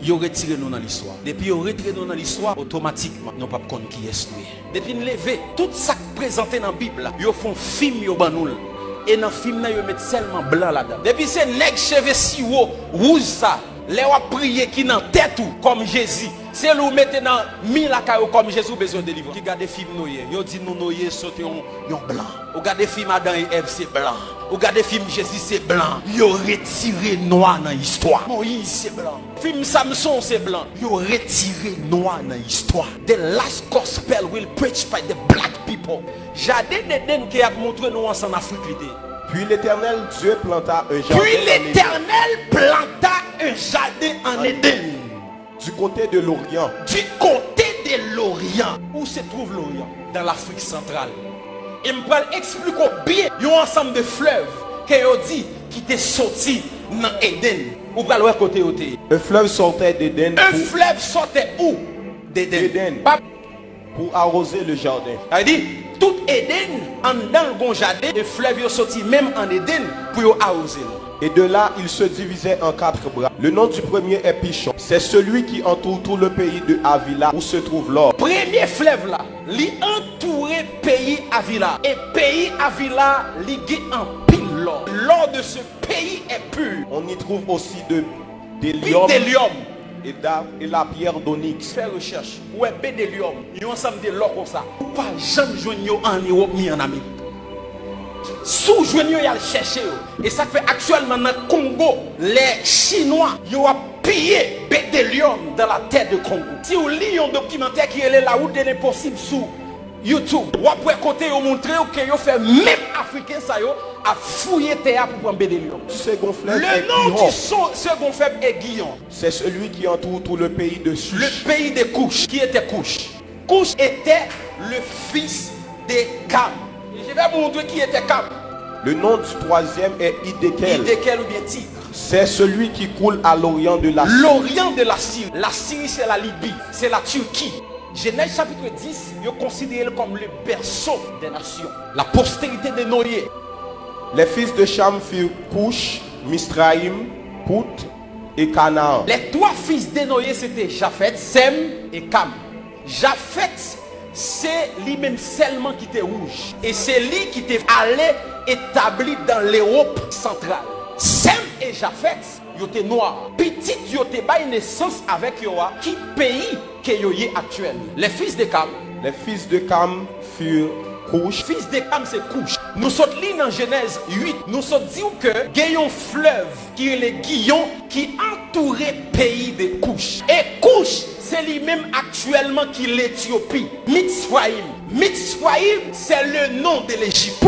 ils ont retiré nous dans l'histoire. Depuis ils ont retiré nous dans l'histoire, automatiquement, nous ne pouvons pas connaître qui est nous. Depuis nous lever, tout ça présenté dans la Bible, ils font film, ils font et dans le film, ils mettent seulement blanc là-dedans. Depuis c'est nègre cheveux si haut, rouge ça, les ont prié qui dans tête ou comme Jésus. C'est nous mettez dans mille la caillou comme Jésus besoin de délivrer. Qui regarde des films noyés, ils disent nous noyés sauter en blanc. Ou regardez film Adam et Ève c'est blanc. Ou regardez film Jésus c'est blanc. Ils ont retiré noir dans l'histoire. Moïse c'est blanc. Film Samson c'est blanc. Ils ont retiré noir dans l'histoire. The last gospel will preach by the black people. Jardin d'Éden qui a montré nous en Afrique. Puis l'Éternel Dieu planta un jardin. Puis l'Éternel planta un jardin en Éden. Du côté de l'Orient. Du côté de l'Orient. Où se trouve l'Orient? Dans l'Afrique centrale. Et je vais expliquer bien. Il y a un ensemble de fleuves qui ont dit qui étaient sortis dans Éden. Où va le côté où un fleuve sortait d'Éden. Un fleuve sortait où? D'Éden. Pour arroser le jardin. Il dit, tout Éden, en dans le bon jardin, le fleuve est sorti même en Éden pour arroser. Et de là, il se divisait en 4 bras. Le nom du premier est Pichon. C'est celui qui entoure tout le pays de Havila où se trouve l'or. Premier fleuve là, il entourait pays Havila. Et pays Havila, il est en pile l'or. L'or de ce pays est pur. On y trouve aussi des lions. Et la pierre d'onyx. Fais recherche. Ouais, bédélium. Il y a ensemble de l'or comme ça. Ou pas jamais joindre en Europe ni en Amérique. Sous joindre il y a le chercher. Et ça fait actuellement dans le Congo, les Chinois, ils ont pillé bédélium dans la terre de Congo. Si vous lisez un documentaire qui est là où il est possible sous YouTube, ou après côté vous montrer que vous fait même africain ça a fouillé terre pour prendre bédélium. Le nom du second fleuve est Guillon. C'est celui qui entoure tout le pays de Cush. Le pays de Cush. Qui était Cush? Cush était le fils de Cam. Je vais vous montrer qui était Cam. Le nom du troisième est Hiddekel. Hiddekel ou bien Tigre. C'est celui qui coule à l'orient de la Syrie. L'orient de la Syrie. La Syrie c'est la Libye, c'est la Turquie. Genèse chapitre 10, il est considéré comme le berceau des nations. La postérité de Noé. Les fils de Cham furent Cush, Misraïm, Pout et Canaan. Les 3 fils de Noé c'était Japhet, Sem et Cam. Japhet, c'est lui-même seulement qui était rouge. Et c'est lui qui était allé établi dans l'Europe centrale. Sem et Japhet, ils étaient noirs. Petit, ils étaient bail naissance avec Yoa. Qui pays que Yoye actuel? Les fils de Cam. Les fils de Cam furent Cush. Fils de Cam c'est Cush. Nous sommes là dans Genèse 8. Nous sommes dit que il y a un fleuve qui est le Guillon qui entourait le pays de Cush. Et Cush, c'est lui-même actuellement qui est l'Éthiopie. Mitzrayim. Mitzrayim, c'est le nom de l'Égypte.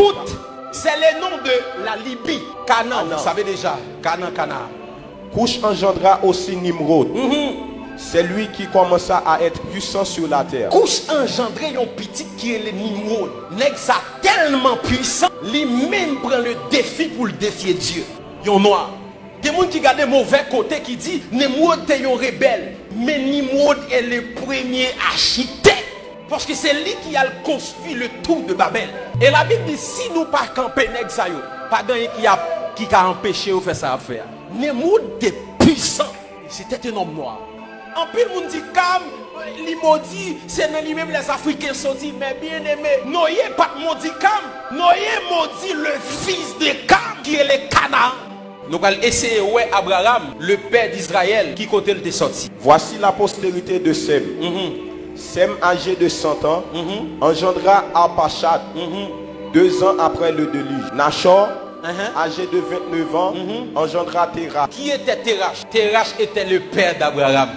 C'est le nom de la Libye. Canaan, vous savez déjà. Canaan. Cush engendra aussi Nimrod. C'est lui qui commença à être puissant sur la terre. Cush engendré un petit qui est le Nimrod. Nèg ça tellement puissant, lui-même prend le défi pour le défier Dieu. Yon noir. Des gens qui regardent mauvais côté qui dit Nimrod est un rebelle. Mais Nimrod est le premier architecte. Parce que c'est lui qui a construit le tour de Babel. Et la Bible dit si nous pas camper nèg ça yo, pas gagné qui a empêché de faire ça à faire. Nimrod était puissant. C'était un homme noir. En plus, on dit Cam, les maudits, c'est lui-même les Africains sont dit, mais bien aimé, Noé pas maudit Cam, Noé maudit le fils de Cam qui est le Canaan. Nous allons essayer ouais Abraham, le père d'Israël, qui côté le sorti. Voici la postérité de Sem. Sem, âgé de 100 ans, engendra Arpachad 2 ans après le déluge. Nachor, âgé de 29 ans, engendra Terach. Qui était Terach? Terach était le père d'Abraham.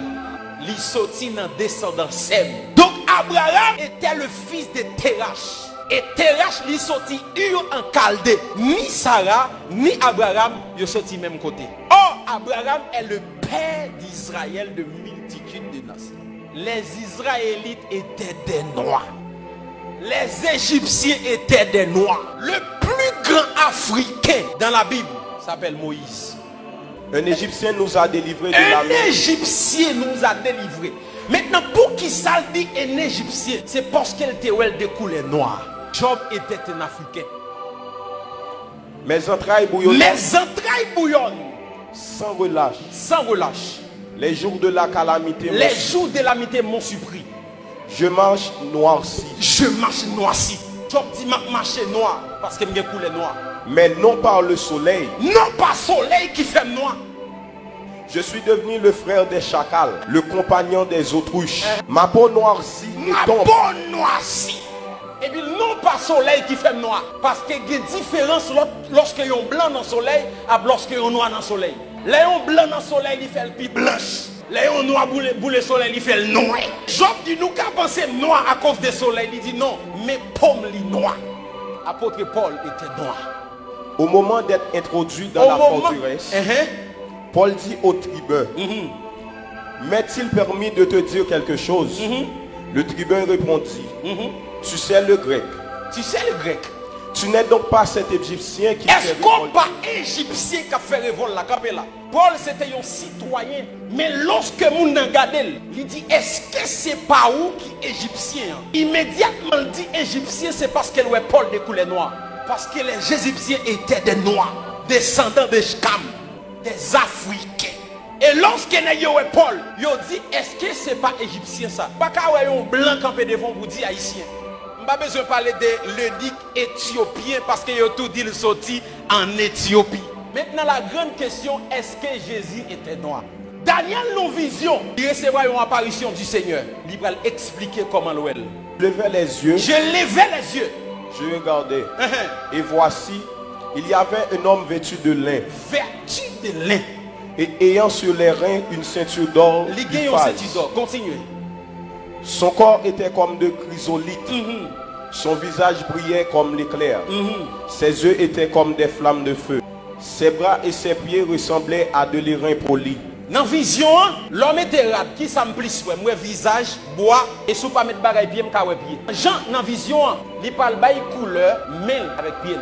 Il sortit dans descendance Sem. Donc Abraham était le fils de Terach. Et Terach lui sorti Ur en Chaldée. Ni Sarah, ni Abraham, ils sorti même côté. Or, Abraham est le père d'Israël de multitude de nations. Les Israélites étaient des noirs. Les Égyptiens étaient des noirs. Le plus grand Africain dans la Bible s'appelle Moïse. Un Égyptien nous a délivrés de la main. Un Égyptien nous a délivrés. Maintenant, pour qui ça dit un Égyptien? C'est parce qu'elle était de couleur noire. Job était un Africain. Mes entrailles bouillonnent. Mes entrailles bouillonnent. Sans relâche. Sans relâche. Les jours de la calamité. Les jours de calamité m'ont surpris. Je marche noirci. Je marche noirci. Job dit m'a marché noir parce que me coulé noir. Mais non par le soleil. Non pas soleil qui fait noir. Je suis devenu le frère des chacals, le compagnon des autruches. Ma peau noircie ma tombe. peau noircie. Et puis non pas soleil qui fait noir. Parce qu'il y a une différence lorsque y a un blanc dans le soleil et lorsque y a un noir dans le soleil. Là, un blanc dans le soleil, il fait le plus blanche. Là, un noir pour le soleil, il fait le noir. Job dit nous qu'à penser noir à cause du soleil. Il dit non, mais pomme li noir. Apôtre Paul était noir. Au moment d'être introduit dans la forteresse, Paul dit au tribun, m'est-il permis de te dire quelque chose? Le tribun répondit, tu sais le grec. Tu sais le grec. Tu n'es donc pas cet Égyptien qui est-ce qu'on pas Égyptien qui a fait révolte là? Paul c'était un citoyen. Mais lorsque moun nan gade, il dit est-ce que c'est pas où qui est Égyptien? Immédiatement il dit Égyptien, c'est parce que Paul de couleur noire. Parce que les Égyptiens étaient des noirs, descendants de Sham, des Africains. Et lorsque Paul, il dit est-ce que c'est pas Égyptien ça? Pas qu'à un blanc campé devant vous dire haïtien. Pas besoin de parler de l'eunuque éthiopien parce que a tout dit le sorti en Éthiopie. Maintenant la grande question, est-ce que Jésus était noir? Daniel nos vision, il recevra une apparition du Seigneur. Il va expliquer comment l'ouel. Je levais les yeux. Je levais les yeux. Je regardais. Et voici, il y avait un homme vêtu de lin. Vêtu de lin. Et ayant sur les reins une ceinture d'or. Continuez. Son corps était comme de chrysolite. Son visage brillait comme l'éclair. Ses yeux étaient comme des flammes de feu. Ses bras et ses pieds ressemblaient à de l'airain poli. Dans la vision, l'homme était rap qui s'emplisse, moi visage, bois, et si vous ne pas mettre bagaille pied, pied. Jean, dans la vision, il parle de couleur, mêle avec pied.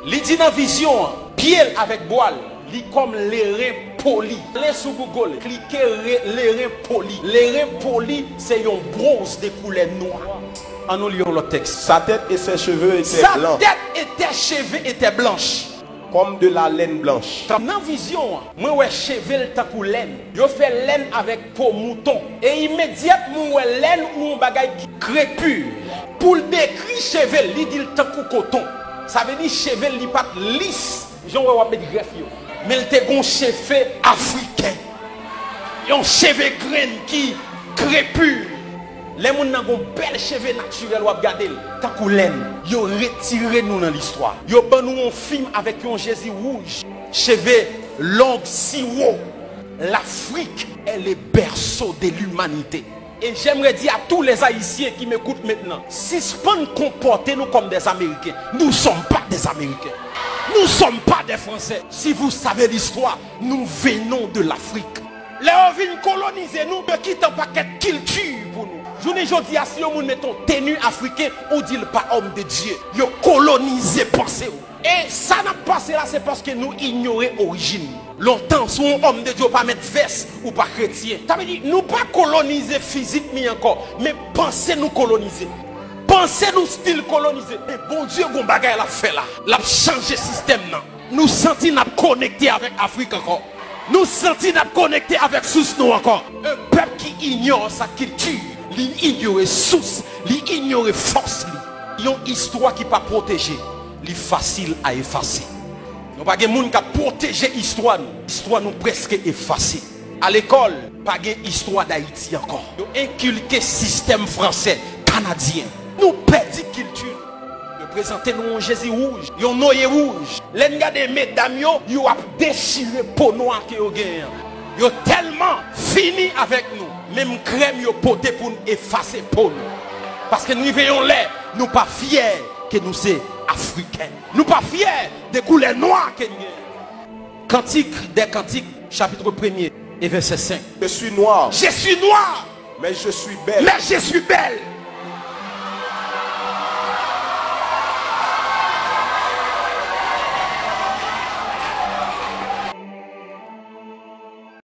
Il dit dans la vision, pied avec bois, il comme l'airain poli. Les sous Google, cliquez l'airain poli. L'airain poli, c'est un bronze de couleur noire. En nous lisons le texte. Sa tête et ses cheveux étaient blancs. Sa tête et ses cheveux étaient blanches. Comme de la laine blanche. Dans la vision, moi ouais cheveux ta pour laine. Je fais laine avec peau mouton. Et immédiatement ouais laine ou un bagage qui crépule. Pour décrire cheveux, il dit le coup coton. Ça veut dire cheveux li pas lisse. J'en vais mettre greffe yo. Mais il te gon cheveux africain. Un cheveux grain qui crépule. Les gens qui ont bel cheveux naturels ou regarder tant qu'on laine, ils ont retiré nous dans l'histoire. Ils ont nous un film avec un Jésus rouge, cheveux longs si haut. L'Afrique est le berceau de l'humanité. Et j'aimerais dire à tous les Haïtiens qui m'écoutent maintenant, si ce pas nous comporter nous comme des Américains, nous ne sommes pas des Américains. Nous ne sommes pas des Français. Si vous savez l'histoire, nous venons de l'Afrique. Les gens viennent coloniser nous, de quitter un paquet de culture pour nous. Je ne dis pas si nous mettons tenue africaine, on dit pas homme de Dieu. Ils ont colonisé pensée. Et ça n'a pas passé là, c'est parce que nous ignorons l'origine. Longtemps, si un homme de Dieu pas mettre veste ou pas chrétien. Ça veut dire nous pas coloniser physiquement encore, mais pensez nous coloniser. Pensez nous style colonisé. Et bon Dieu, bon bagay l'a fait là. L'a changé le système là. Nous sentons nous connectés avec l'Afrique encore. Nous sentons nous connectés avec source nous encore. Un peuple qui ignore sa culture, il ignore source, il ignore force. Il y a une histoire qui pas protégée, il est facile à effacer. Nous pas de monde qui a protégé l'histoire. L'histoire nous presque effacée. À l'école, pas de histoire d'Haïti encore. Nous inculqué système français, canadien. Nous perdons culture. Nous présentons un Jésus rouge, un noyer rouge. Les gars des mesdames, ils ont déchiré peau noire que vous avez. Ils ont tellement fini avec nous. Même crème, ils ont porté pour nous effacer peau. Parce que nous veillons là, nous ne sommes pas fiers que nous sommes africains. Nous ne sommes pas fiers des couleurs noires que nous avons. Cantique des Cantiques, chapitre 1er et verset 5. Je suis noir. Je suis noir. Mais je suis belle. Mais je suis belle.